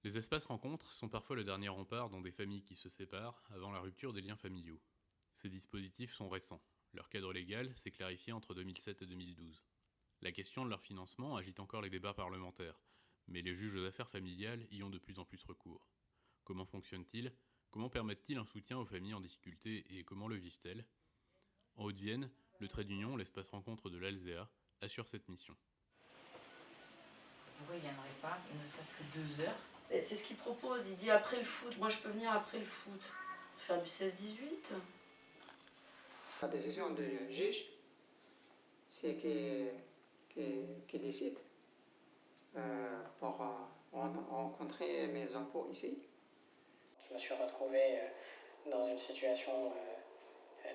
Les espaces rencontres sont parfois le dernier rempart dans des familles qui se séparent avant la rupture des liens familiaux. Ces dispositifs sont récents. Leur cadre légal s'est clarifié entre 2007 et 2012. La question de leur financement agite encore les débats parlementaires, mais les juges aux affaires familiales y ont de plus en plus recours. Comment fonctionne-t-il? Comment permettent-ils un soutien aux familles en difficulté et comment le vivent-elles? En Haute-Vienne, le Trait d'Union, l'espace rencontre de l'Alzea, assure cette mission. Pourquoi il ne viendrait pas, ne serait-ce que 2 heures? C'est ce qu'il propose, il dit après le foot. Moi je peux venir après le foot, faire du 16-18. La décision du juge, c'est qui décide pour rencontrer mes impôts ici. Je me suis retrouvé dans une situation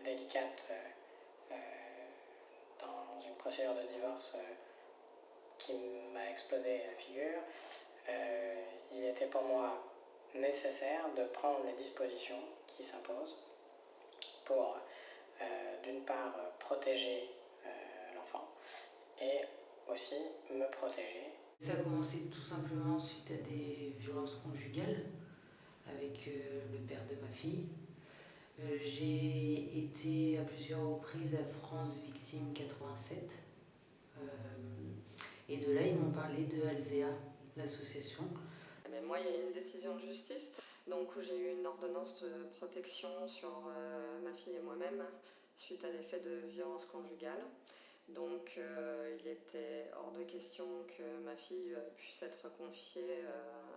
délicate, dans une procédure de divorce qui m'a explosé la figure. Il était pour moi nécessaire de prendre les dispositions qui s'imposent pour, d'une part, protéger l'enfant et aussi me protéger. Ça a commencé tout simplement suite à des violences conjugales avec le père de ma fille. J'ai été à plusieurs reprises à France Victime 87. Et de là, ils m'ont parlé de Alzea, l'association. Mais moi, il y a eu une décision de justice, donc où j'ai eu une ordonnance de protection sur ma fille et moi-même suite à des faits de violence conjugale. Donc il était hors de question que ma fille puisse être confiée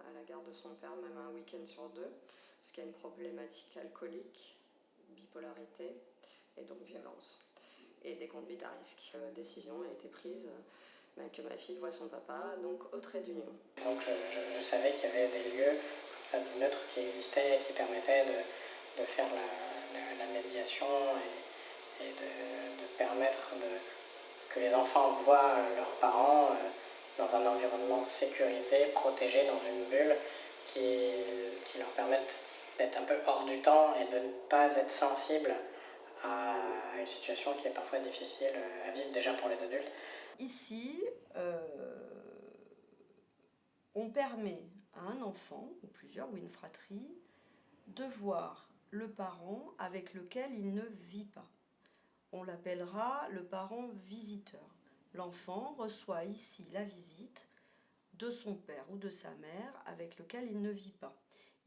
à la garde de son père, même un week-end sur 2, parce qu'il y a une problématique alcoolique, bipolarité et donc violence, et des conduites à risque. La décision a été prise que ma fille voit son papa, donc au Trait d'Union. Donc je savais qu'il y avait des lieux comme ça, de neutres qui existaient et qui permettaient de faire la médiation et de permettre que les enfants voient leurs parents dans un environnement sécurisé, protégé, dans une bulle qui leur permette d'être un peu hors du temps et de ne pas être sensible à une situation qui est parfois difficile à vivre déjà pour les adultes. Ici, on permet à un enfant, ou plusieurs, ou une fratrie, de voir le parent avec lequel il ne vit pas. On l'appellera le parent visiteur. L'enfant reçoit ici la visite de son père ou de sa mère avec lequel il ne vit pas.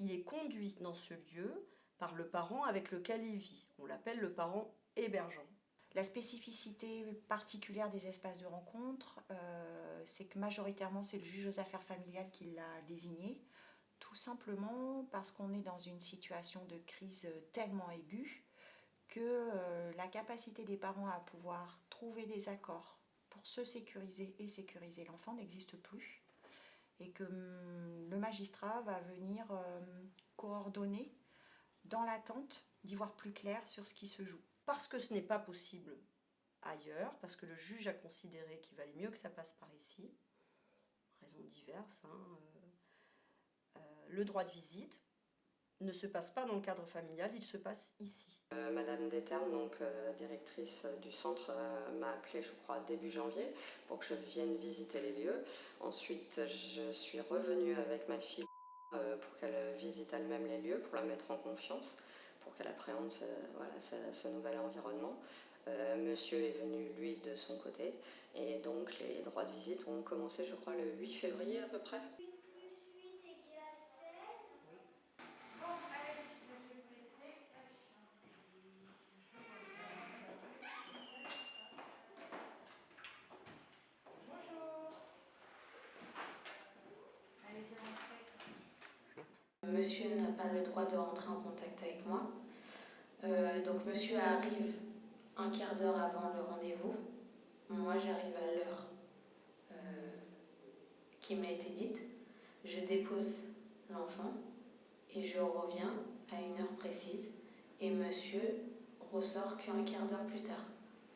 Il est conduit dans ce lieu par le parent avec lequel il vit. On l'appelle le parent hébergeant. La spécificité particulière des espaces de rencontre, c'est que majoritairement c'est le juge aux affaires familiales qui l'a désigné, tout simplement parce qu'on est dans une situation de crise tellement aiguë que la capacité des parents à pouvoir trouver des accords pour se sécuriser et sécuriser l'enfant n'existe plus, et que le magistrat va venir coordonner dans l'attente d'y voir plus clair sur ce qui se joue. Parce que ce n'est pas possible ailleurs, parce que le juge a considéré qu'il valait mieux que ça passe par ici, raisons diverses, le droit de visite ne se passe pas dans le cadre familial, il se passe ici. Madame Déterme, donc directrice du centre, m'a appelée, je crois, début janvier pour que je vienne visiter les lieux. Ensuite, je suis revenue avec ma fille pour qu'elle visite elle-même les lieux, pour la mettre en confiance, pour qu'elle appréhende ce nouvel environnement. Monsieur est venu, lui, de son côté, et donc les droits de visite ont commencé, je crois, le 8 février à peu près. Monsieur n'a pas le droit de rentrer en contact avec moi. Donc monsieur arrive un quart d'heure avant le rendez-vous. Moi j'arrive à l'heure qui m'a été dite. Je dépose l'enfant et je reviens à une heure précise. Et monsieur ressort qu'un quart d'heure plus tard.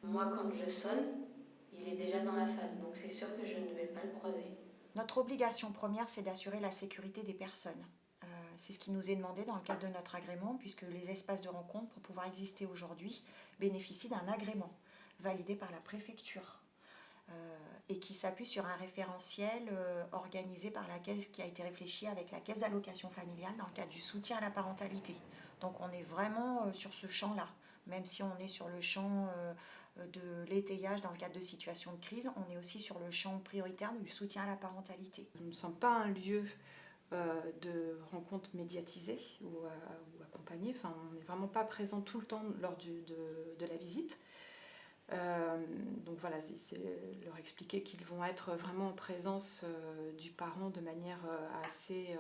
Moi quand je sonne, il est déjà dans la salle. Donc c'est sûr que je ne vais pas le croiser. Notre obligation première, c'est d'assurer la sécurité des personnes. C'est ce qui nous est demandé dans le cadre de notre agrément, puisque les espaces de rencontre, pour pouvoir exister aujourd'hui, bénéficient d'un agrément validé par la préfecture. et qui s'appuie sur un référentiel organisé par la caisse, qui a été réfléchi avec la caisse d'allocation familiale dans le cadre du soutien à la parentalité. Donc on est vraiment sur ce champ-là, même si on est sur le champ de l'étayage dans le cadre de situations de crise, on est aussi sur le champ prioritaire du soutien à la parentalité. Nous ne sommes pas un lieu de rencontres médiatisées ou accompagnées, enfin, on n'est vraiment pas présent tout le temps lors de la visite. Donc voilà, c'est leur expliquer qu'ils vont être vraiment en présence du parent de manière assez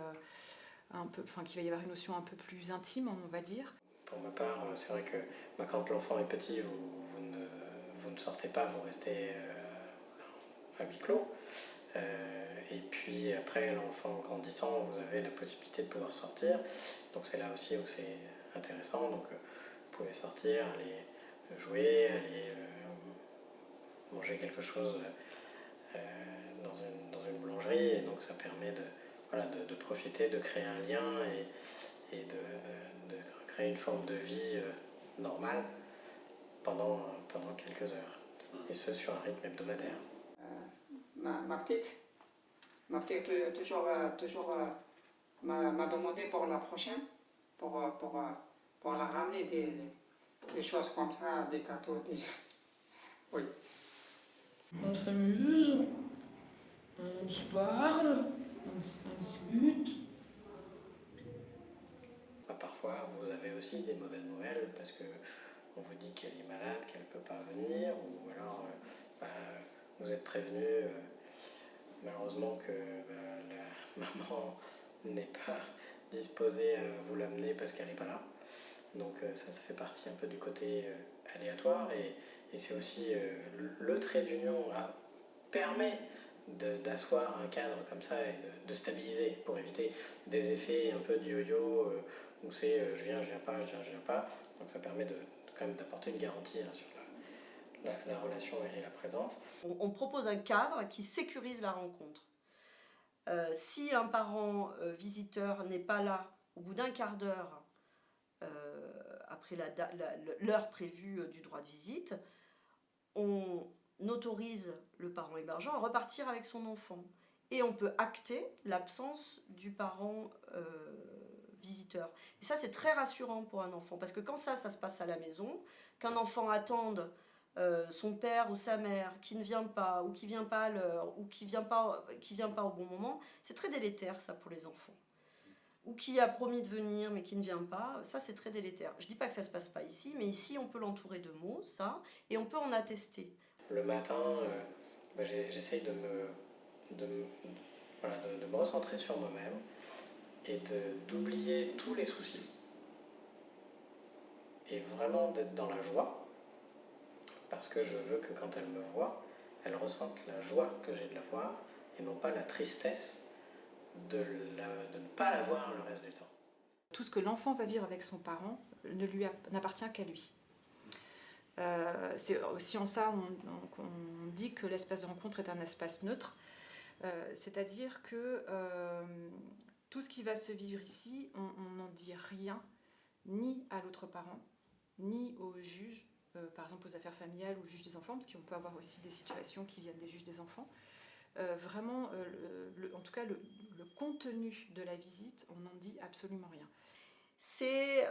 qu'il va y avoir une notion un peu plus intime, on va dire. Pour ma part, c'est vrai que quand l'enfant est petit, vous ne sortez pas, vous restez à huis clos. Et puis après, l'enfant grandissant, vous avez la possibilité de pouvoir sortir. Donc c'est là aussi où c'est intéressant. Donc vous pouvez sortir, aller jouer, aller manger quelque chose dans une boulangerie. Et donc ça permet de profiter, de créer un lien et de créer une forme de vie normale pendant quelques heures. Et ce, sur un rythme hebdomadaire. Ma petite toujours m'a demandé pour la prochaine, pour la ramener des choses comme ça, des gâteaux, oui. On s'amuse, on se parle, on discute. Parfois, vous avez aussi des mauvaises nouvelles parce que on vous dit qu'elle est malade, qu'elle ne peut pas venir, ou alors vous êtes prévenu malheureusement que la maman n'est pas disposée à vous l'amener parce qu'elle n'est pas là. Donc ça fait partie un peu du côté aléatoire et c'est aussi le trait d'union permet d'asseoir un cadre comme ça et de stabiliser pour éviter des effets un peu de yo-yo où c'est je viens pas. Donc ça permet quand même d'apporter une garantie sur la relation et la présence. On propose un cadre qui sécurise la rencontre. Si un parent visiteur n'est pas là au bout d'un quart d'heure après l'heure prévue du droit de visite, on autorise le parent hébergeant à repartir avec son enfant. Et on peut acter l'absence du parent visiteur. Et ça, c'est très rassurant pour un enfant, parce que quand ça se passe à la maison, qu'un enfant attende son père ou sa mère qui ne vient pas, ou qui vient pas à l'heure, ou qui vient pas au bon moment, c'est très délétère ça pour les enfants. Ou qui a promis de venir mais qui ne vient pas, ça c'est très délétère. Je dis pas que ça se passe pas ici, mais ici on peut l'entourer de mots, ça, et on peut en attester. Le matin, j'essaye de me recentrer sur moi-même et d'oublier tous les soucis et vraiment d'être dans la joie, parce que je veux que quand elle me voit, elle ressente la joie que j'ai de la voir et non pas la tristesse de ne pas la voir le reste du temps. Tout ce que l'enfant va vivre avec son parent n'appartient qu'à lui. C'est aussi en ça qu'on dit que l'espace de rencontre est un espace neutre, c'est-à-dire que tout ce qui va se vivre ici, on n'en dit rien, ni à l'autre parent, ni au juge, par exemple aux affaires familiales ou au juge des enfants, parce qu'on peut avoir aussi des situations qui viennent des juges des enfants. Vraiment, en tout cas, le contenu de la visite, on n'en dit absolument rien. C'est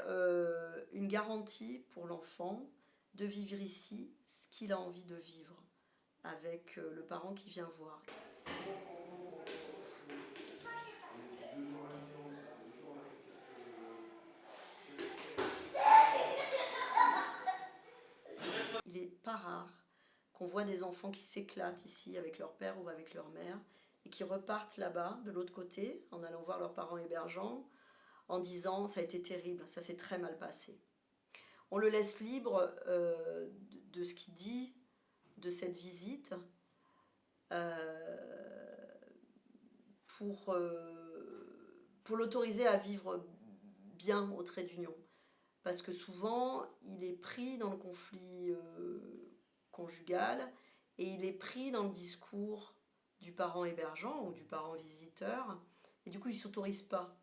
une garantie pour l'enfant de vivre ici ce qu'il a envie de vivre avec le parent qui vient voir. Il n'est pas rare qu'on voit des enfants qui s'éclatent ici avec leur père ou avec leur mère et qui repartent là-bas, de l'autre côté, en allant voir leurs parents hébergeants, en disant « ça a été terrible, ça s'est très mal passé ». On le laisse libre de ce qu'il dit de cette visite pour l'autoriser à vivre bien au trait d'union. Parce que souvent, il est pris dans le conflit conjugal et il est pris dans le discours du parent hébergeant ou du parent visiteur et du coup, il ne s'autorise pas.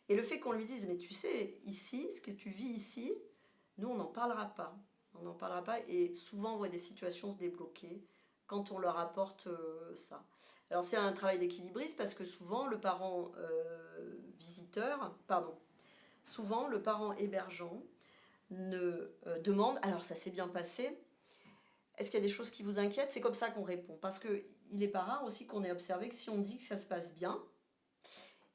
Et le fait qu'on lui dise « mais tu sais, ici, ce que tu vis ici, nous, on n'en parlera pas. On n'en parlera pas » et souvent, on voit des situations se débloquer quand on leur apporte ça. Alors c'est un travail d'équilibriste parce que souvent le parent souvent le parent hébergeant demande, alors ça s'est bien passé, est-ce qu'il y a des choses qui vous inquiètent? C'est comme ça qu'on répond, parce qu'il n'est pas rare aussi qu'on ait observé que si on dit que ça se passe bien,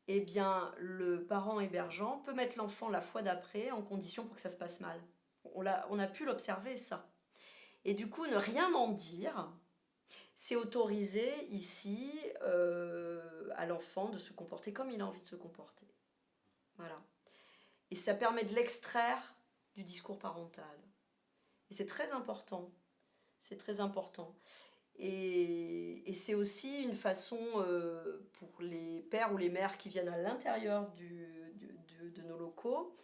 eh bien le parent hébergeant peut mettre l'enfant la fois d'après en condition pour que ça se passe mal. On a pu l'observer ça. Et du coup, ne rien en dire, c'est autoriser ici à l'enfant de se comporter comme il a envie de se comporter. Voilà. Et ça permet de l'extraire du discours parental. Et c'est très important. C'est très important. Et c'est aussi une façon pour les pères ou les mères qui viennent à l'intérieur de nos locaux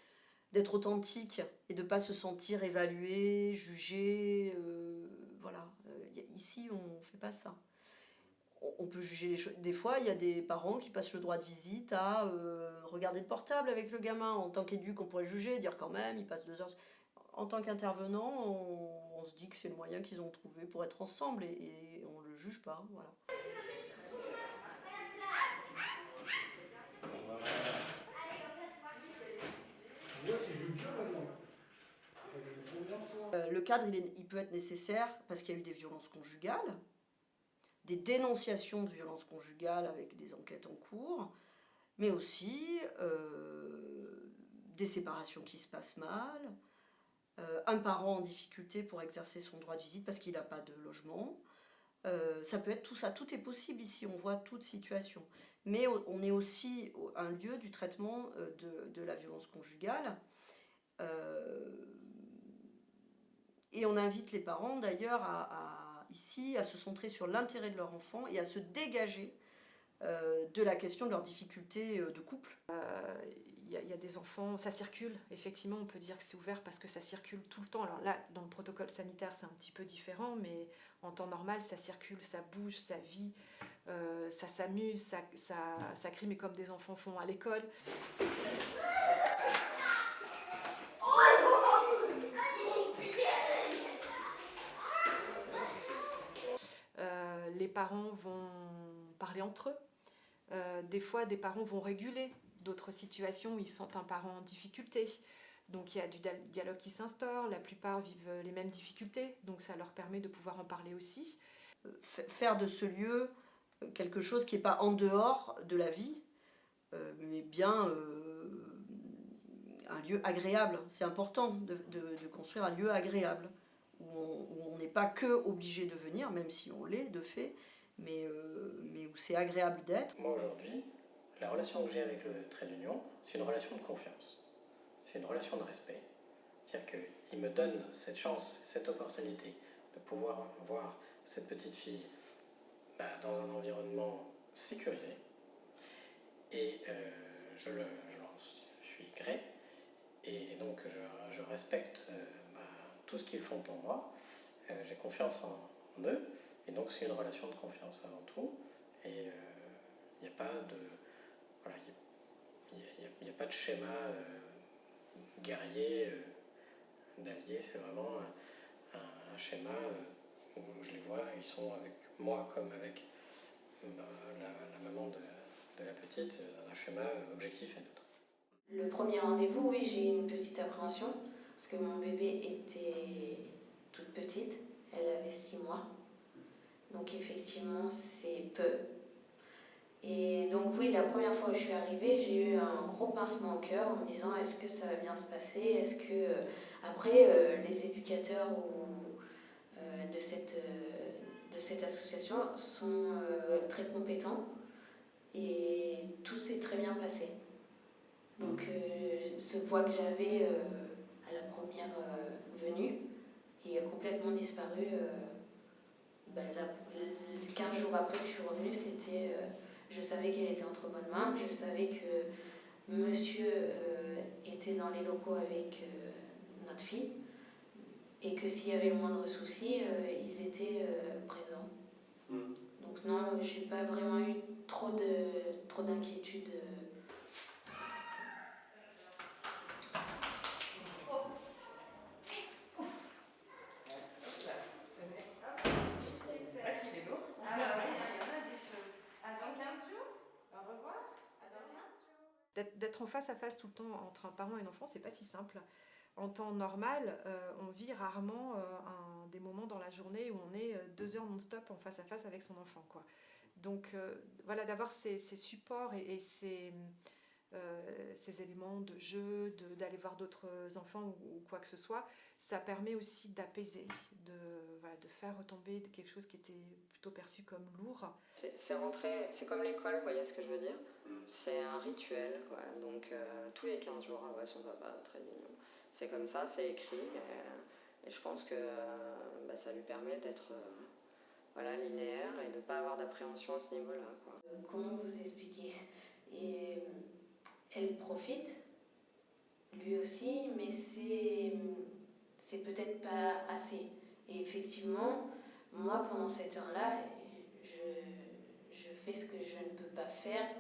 d'être authentiques et de ne pas se sentir évalués, jugés. Voilà. Ici, on ne fait pas ça. On peut juger les choses. Des fois, il y a des parents qui passent le droit de visite à regarder le portable avec le gamin. En tant qu'éduc, on pourrait juger, dire quand même, il passe 2 heures. En tant qu'intervenant, on se dit que c'est le moyen qu'ils ont trouvé pour être ensemble et on ne le juge pas. Voilà. Le cadre, il peut être nécessaire parce qu'il y a eu des violences conjugales, des dénonciations de violences conjugales avec des enquêtes en cours, mais aussi des séparations qui se passent mal, un parent en difficulté pour exercer son droit de visite parce qu'il n'a pas de logement. Ça peut être tout ça, tout est possible ici, on voit toute situation. Mais on est aussi un lieu du traitement de la violence conjugale. Et on invite les parents d'ailleurs ici à se centrer sur l'intérêt de leur enfant et à se dégager de la question de leurs difficultés de couple. Il y a des enfants, ça circule, effectivement on peut dire que c'est ouvert parce que ça circule tout le temps. Alors là, dans le protocole sanitaire c'est un petit peu différent, mais en temps normal ça circule, ça bouge, ça vit, ça s'amuse, ça crie, mais comme des enfants font à l'école. Les parents vont parler entre eux. Des fois, des parents vont réguler d'autres situations où ils sentent un parent en difficulté. Donc il y a du dialogue qui s'instaure, la plupart vivent les mêmes difficultés, donc ça leur permet de pouvoir en parler aussi. Faire de ce lieu quelque chose qui n'est pas en dehors de la vie, mais bien un lieu agréable. C'est important de construire un lieu agréable, où on n'est pas que obligé de venir, même si on l'est de fait, mais où c'est agréable d'être. Moi aujourd'hui, la relation que j'ai avec le trait d'union, c'est une relation de confiance, c'est une relation de respect. C'est-à-dire qu'il me donne cette chance, cette opportunité de pouvoir voir cette petite fille dans un environnement sécurisé, et je suis gré, et donc je respecte tout ce qu'ils font pour moi, j'ai confiance en eux, et donc c'est une relation de confiance avant tout, et il n'y a pas de voilà, il n'y a pas de schéma guerrier d'alliés, c'est vraiment un schéma où je les vois, ils sont avec moi comme avec la maman de la petite, un schéma objectif et neutre. Le premier rendez-vous, oui, j'ai eu une petite appréhension, parce que mon bébé était toute petite, elle avait 6 mois. Donc effectivement, c'est peu. Et donc oui, la première fois où je suis arrivée, j'ai eu un gros pincement au cœur en me disant est-ce que ça va bien se passer? Est-ce que après les éducateurs de cette association sont très compétents et tout s'est très bien passé. Donc ce poids que j'avais à la première venue, il a complètement disparu. 15 jours après que je suis revenue, c'était, je savais qu'elle était entre bonnes mains, je savais que monsieur était dans les locaux avec notre fille et que s'il y avait le moindre souci, ils étaient présents. Donc non, j'ai pas vraiment eu trop d'inquiétude. d'être en face à face tout le temps entre un parent et un enfant, c'est pas si simple. En temps normal, on vit rarement des moments dans la journée où on est 2 heures non-stop en face à face avec son enfant, quoi. Donc voilà, d'avoir ces supports et ces éléments de jeu, d'aller voir d'autres enfants ou quoi que ce soit, ça permet aussi d'apaiser, de faire retomber quelque chose qui était plutôt perçu comme lourd. C'est comme l'école, vous voyez ce que je veux dire? C'est un rituel, quoi. Donc tous les 15 jours, on va son papa, très mignon. C'est comme ça, c'est écrit, et je pense que ça lui permet d'être linéaire et de ne pas avoir d'appréhension à ce niveau-là, quoi. Comment vous expliquer? Et elle profite, lui aussi, mais c'est peut-être pas assez. Et effectivement, moi, pendant cette heure-là, je fais ce que je ne peux pas faire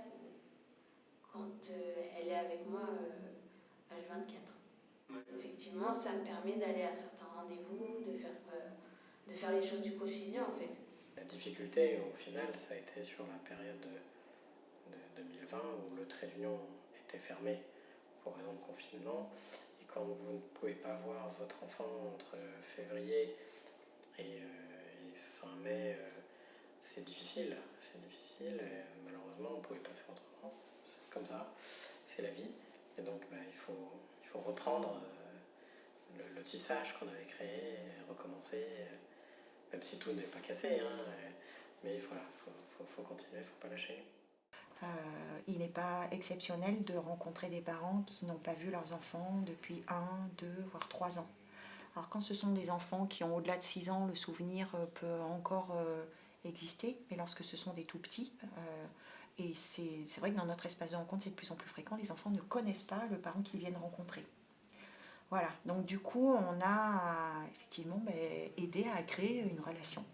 quand elle est avec moi H24. Effectivement, ça me permet d'aller à certains rendez-vous, de faire les choses du quotidien, en fait. La difficulté, au final, ça a été sur la période de 2020 où le trait d'union était fermé pour raison de confinement. Et quand vous ne pouvez pas voir votre enfant entre février et fin mai, c'est difficile. Et malheureusement, on ne pouvait pas faire autrement. C'est comme ça, c'est la vie. Et donc, il faut reprendre le tissage qu'on avait créé, et recommencer, même si tout n'est pas cassé, mais voilà, faut continuer, il ne faut pas lâcher. Il n'est pas exceptionnel de rencontrer des parents qui n'ont pas vu leurs enfants depuis 1, 2, voire 3 ans. Alors quand ce sont des enfants qui ont au-delà de 6 ans, le souvenir peut encore exister, mais lorsque ce sont des tout petits, et c'est vrai que dans notre espace de rencontre, c'est de plus en plus fréquent, les enfants ne connaissent pas le parent qu'ils viennent rencontrer. Voilà, donc du coup, on a effectivement aidé à créer une relation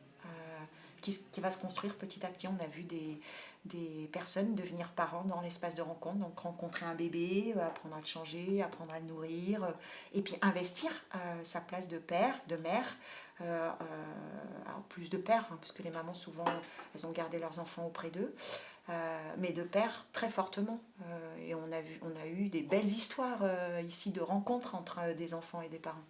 qui va se construire petit à petit. On a vu des personnes devenir parents dans l'espace de rencontre, donc rencontrer un bébé, apprendre à le changer, apprendre à le nourrir, et puis investir sa place de père, de mère, alors plus de père, puisque les mamans souvent elles ont gardé leurs enfants auprès d'eux, mais de père très fortement. Et on a eu des belles histoires ici de rencontres entre des enfants et des parents.